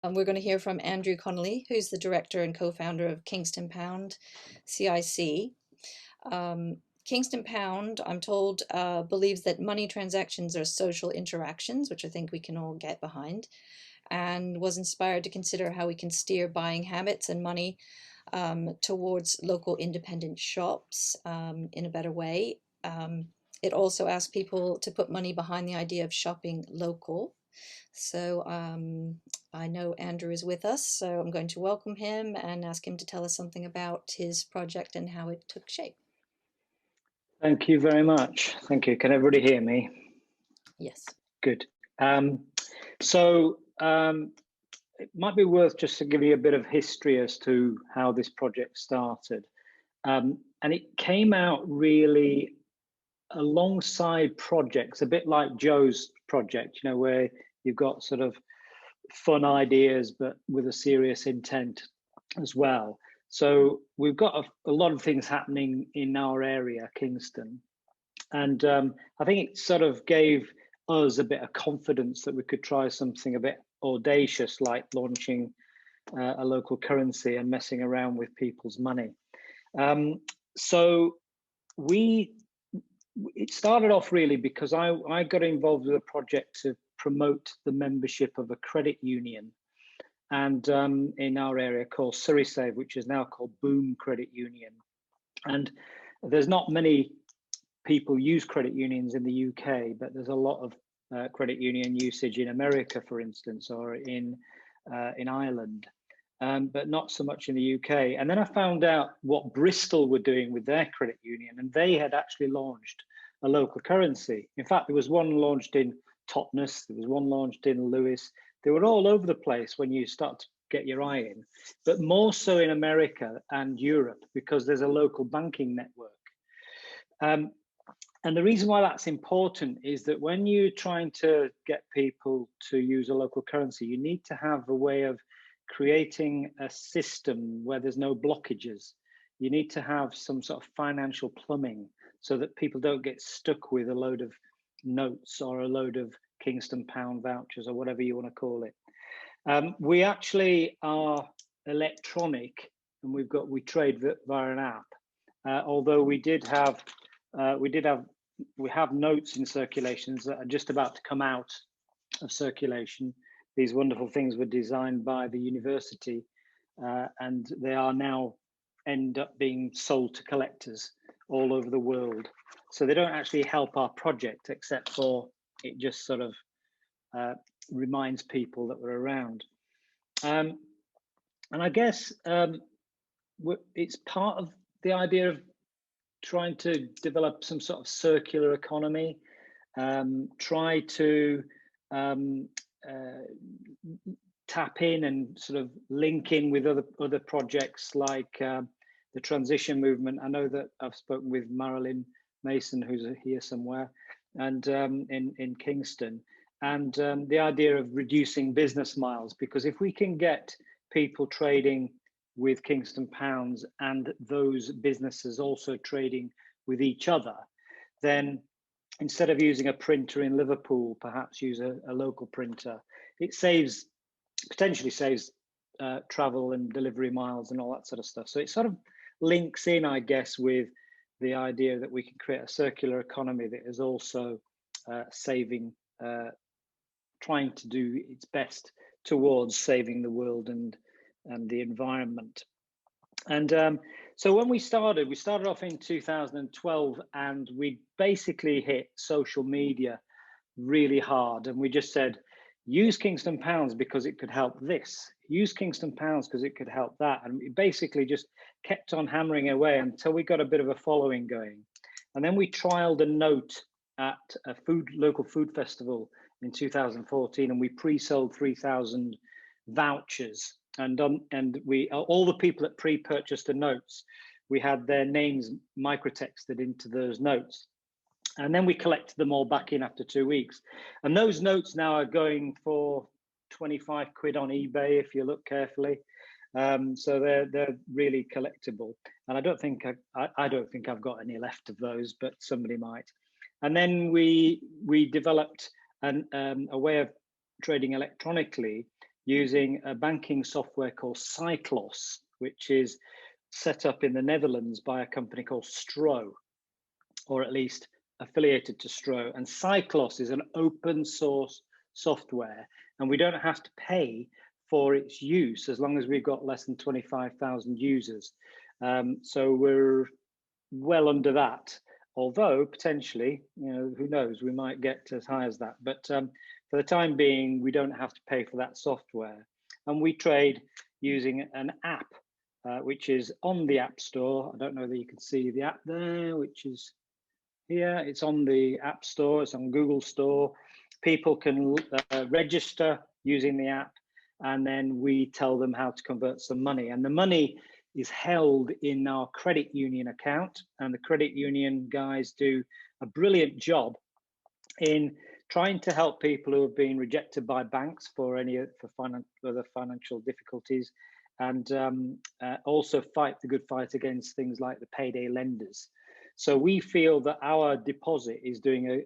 We're going to hear from Andrew Connolly, who's the director and co-founder of Kingston Pound CIC. Kingston Pound, I'm told, believes that money transactions are social interactions, which I think we can all get behind, and was inspired to consider how we can steer buying habits and money towards local independent shops in a better way. It also asks people to put money behind the idea of shopping local. So I know Andrew is with us, so I'm going to welcome him and ask him to tell us something about his project and how it took shape. Thank you very much. Thank you. Can everybody hear me? Yes. Good. It might be worth just to give you a bit of history as to how this project started. And it came out really alongside projects, a bit like Joe's project, where you've got sort of fun ideas, but with a serious intent as well. So we've got a lot of things happening in our area, Kingston. And I think it sort of gave us a bit of confidence that we could try something a bit audacious, like launching a local currency and messing around with people's money. So it started off really because I got involved with a project to promote the membership of a credit union, and in our area called Surrey Save, which is now called Boom Credit Union. And there's not many people use credit unions in the UK, but there's a lot of credit union usage in America, for instance, or in Ireland, but not so much in the UK. And then I found out what Bristol were doing with their credit union, and they had actually launched a local currency. In fact, there was one launched in Totnes, there was one launched in Lewis. They were all over the place when you start to get your eye in, but more so in America and Europe because there's a local banking network. And the reason why that's important is that when you're trying to get people to use a local currency, you need to have a way of creating a system where there's no blockages. You need to have some sort of financial plumbing so that people don't get stuck with a load of notes or a load of Kingston Pound vouchers or whatever you want to call it. We actually are electronic, and we trade via an app. Although we have notes in circulations that are just about to come out of circulation. These wonderful things were designed by the university, and they are now end up being sold to collectors all over the world. So they don't actually help our project, except for it just sort of reminds people that we're around. And I guess it's part of the idea of trying to develop some sort of circular economy, try to tap in and sort of link in with other projects like the transition movement. I know that I've spoken with Marilyn Mason, who's here somewhere, and in Kingston, and the idea of reducing business miles, because if we can get people trading with Kingston Pounds and those businesses also trading with each other, then instead of using a printer in Liverpool, perhaps use a local printer. It potentially saves travel and delivery miles and all that sort of stuff. So it sort of links in, I guess, with the idea that we can create a circular economy that is also trying to do its best towards saving the world and the environment. And so when we started off in 2012, and we basically hit social media really hard. And we just said, use Kingston Pounds because it could help this. Use Kingston Pounds because it could help that. And we basically just kept on hammering away until we got a bit of a following going. And then we trialed a note at a local food festival in 2014, and we pre-sold 3,000 vouchers. And all the people that pre-purchased the notes, we had their names microtexted into those notes. And then we collected them all back in after 2 weeks. And those notes now are going for 25 quid on eBay if you look carefully. So they're really collectible. And I don't think I've got any left of those, but somebody might. And then we developed a way of trading electronically using a banking software called Cyclos, which is set up in the Netherlands by a company called Stro, or at least affiliated to Stro. And Cyclos is an open source software, and we don't have to pay for its use as long as we've got less than 25,000 users. So we're well under that, although potentially, who knows, we might get as high as that. But for the time being, we don't have to pay for that software. And we trade using an app, which is on the App Store. I don't know that you can see the app there, which is here. It's on the App Store, it's on Google Store. People can register using the app, and then we tell them how to convert some money. And the money is held in our credit union account, and the credit union guys do a brilliant job in trying to help people who have been rejected by banks for other financial difficulties, and also fight the good fight against things like the payday lenders. So we feel that our deposit is doing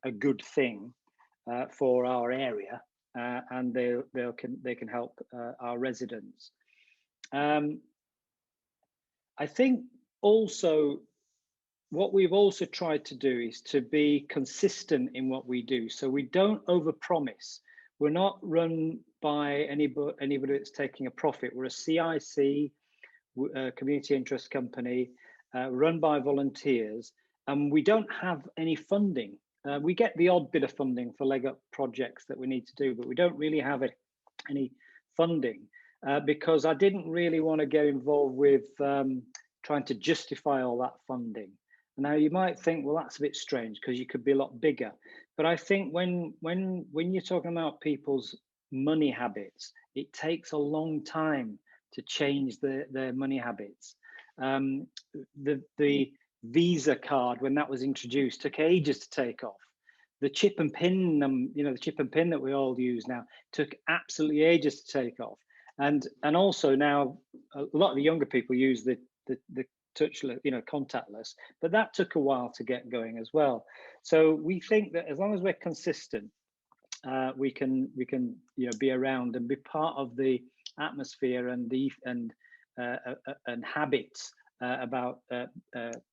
a good thing for our area, and they can help our residents. I think also what we've also tried to do is to be consistent in what we do. So we don't overpromise. We're not run by anybody that's taking a profit. We're a CIC, community interest company, run by volunteers, and we don't have any funding. We get the odd bit of funding for leg up projects that we need to do, but we don't really have any funding. Because I didn't really want to get involved with trying to justify all that funding. Now you might think, well, that's a bit strange because you could be a lot bigger. But I think when you're talking about people's money habits, it takes a long time to change their money habits. The Visa card, when that was introduced, took ages to take off. The chip and pin, the chip and pin that we all use now, took absolutely ages to take off. And also now a lot of the younger people use the touchless, contactless, but that took a while to get going as well. So we think that as long as we're consistent, we can be around and be part of the atmosphere and habits about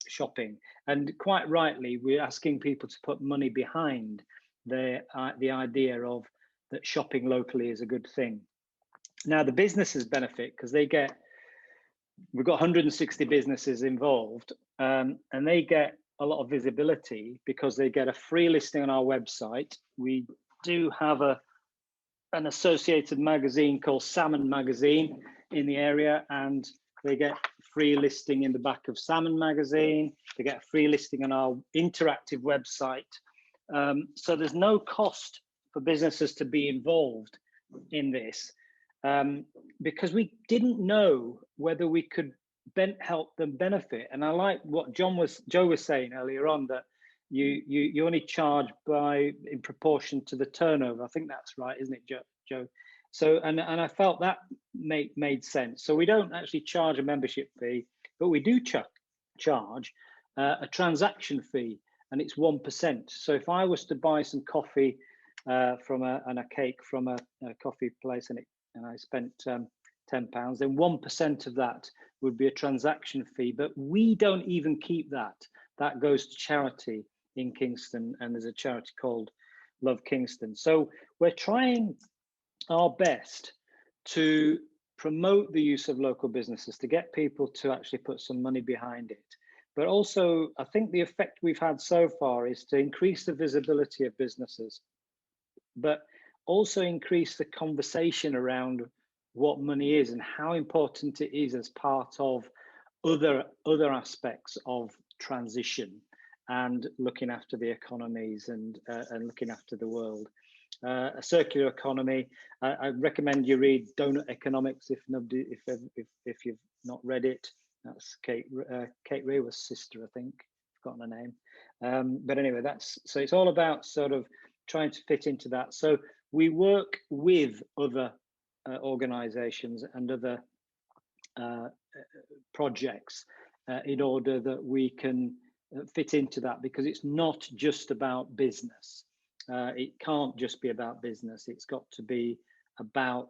shopping. And quite rightly, we're asking people to put money behind the idea of that shopping locally is a good thing. Now the businesses benefit because we've got 160 businesses involved, and they get a lot of visibility because they get a free listing on our website. We do have an associated magazine called Salmon Magazine in the area, and they get free listing in the back of Salmon Magazine. They get a free listing on our interactive website. So there's no cost for businesses to be involved in this. Because we didn't know whether we could help them benefit. And I like what Joe was saying earlier on, that you only charge in proportion to the turnover. I think that's right, isn't it, Joe? So and I felt that made sense. So we don't actually charge a membership fee, but we do charge a transaction fee, and it's 1%. So if I was to buy some coffee and a cake from a coffee place, and I spent £10, then 1% of that would be a transaction fee. But we don't even keep that. That goes to charity in Kingston, and there's a charity called Love Kingston. So we're trying our best to promote the use of local businesses, to get people to actually put some money behind it. But also, I think the effect we've had so far is to increase the visibility of businesses, but also increase the conversation around what money is and how important it is as part of other aspects of transition and looking after the economies and looking after the world. A circular economy. I recommend you read Donut Economics if you've not read it. That's Kate Raworth's sister, I think. I've forgotten her name. But anyway, so it's all about sort of trying to fit into that. So we work with other organizations and other projects in order that we can fit into that, because it's not just about business. It can't just be about business. It's got to be about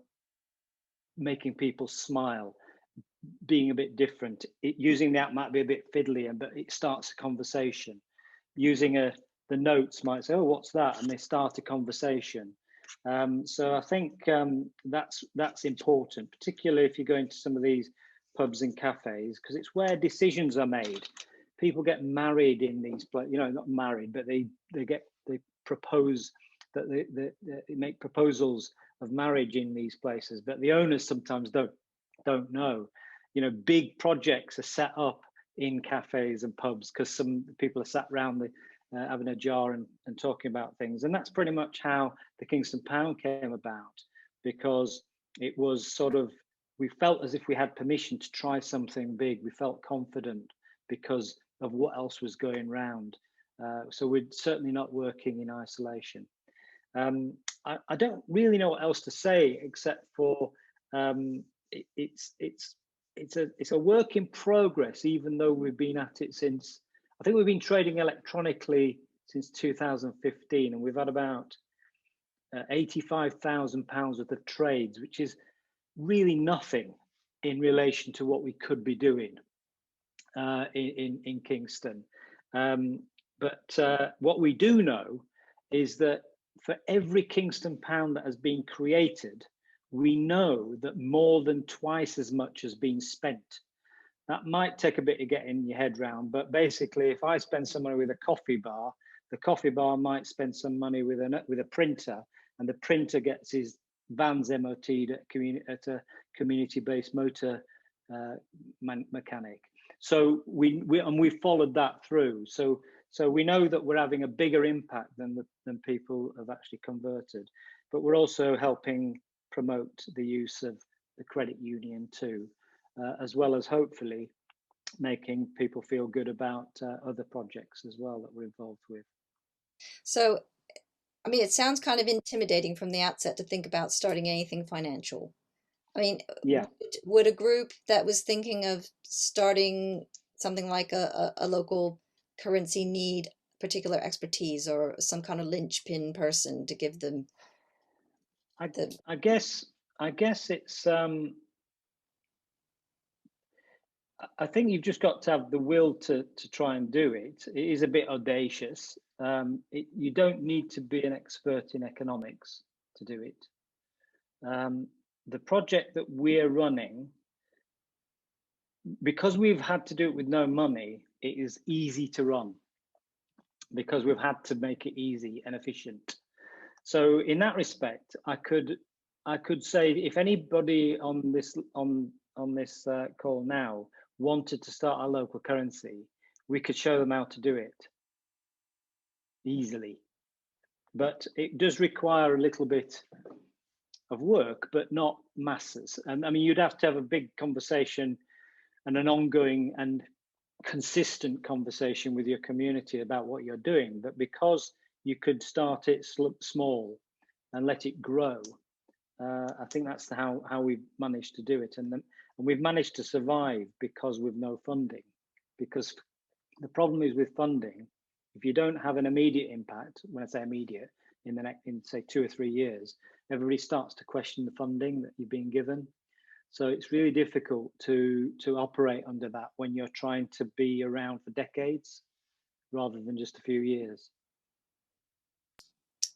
making people smile, being a bit different. Using the app might be a bit fiddly, but it starts a conversation. Using the notes might say, "Oh, what's that?" and they start a conversation. So I think that's important, particularly if you're going to some of these pubs and cafes, because it's where decisions are made. People get married in these places, not married, but they propose that they make proposals of marriage in these places, but the owners sometimes don't know. Big projects are set up in cafes and pubs because some people are sat around having a jar and talking about things. And that's pretty much how the Kingston Pound came about, because it was sort of, we felt as if we had permission to try something big. We felt confident because of what else was going round. So we're certainly not working in isolation. I don't really know what else to say except for it's a work in progress, even though we've been at it since, I think we've been trading electronically since 2015, and we've had about £85,000 worth of trades, which is really nothing in relation to what we could be doing in Kingston. But what we do know is that for every Kingston pound that has been created, we know that more than twice as much has been spent. That might take a bit of getting your head round, but basically, if I spend some money with a coffee bar, the coffee bar might spend some money with a printer, and the printer gets his vans MOT'd at a community-based motor mechanic. So we followed that through. So we know that we're having a bigger impact than people have actually converted, but we're also helping promote the use of the credit union too, as well as hopefully making people feel good about other projects as well that we're involved with. So, I mean, it sounds kind of intimidating from the outset to think about starting anything financial. I mean, Yeah, would a group that was thinking of starting something like a local currency need particular expertise or some kind of linchpin person to give them the I guess it's I think you've just got to have the will to try and do it. It is a bit audacious. You don't need to be an expert in economics to do it. The project that we're running, because we've had to do it with no money, it is easy to run because we've had to make it easy and efficient. So in that respect, I could say if anybody on this call now wanted to start a local currency, we could show them how to do it easily. But it does require a little bit of work, but not masses. And I mean, you'd have to have a big conversation and an ongoing and consistent conversation with your community about what you're doing. But because you could start it small and let it grow, I think that's how we've managed to do it. And we've managed to survive because with no funding. Because the problem is with funding, if you don't have an immediate impact, when I say immediate, in say 2 or 3 years, everybody starts to question the funding that you've been given. So it's really difficult to operate under that when you're trying to be around for decades rather than just a few years.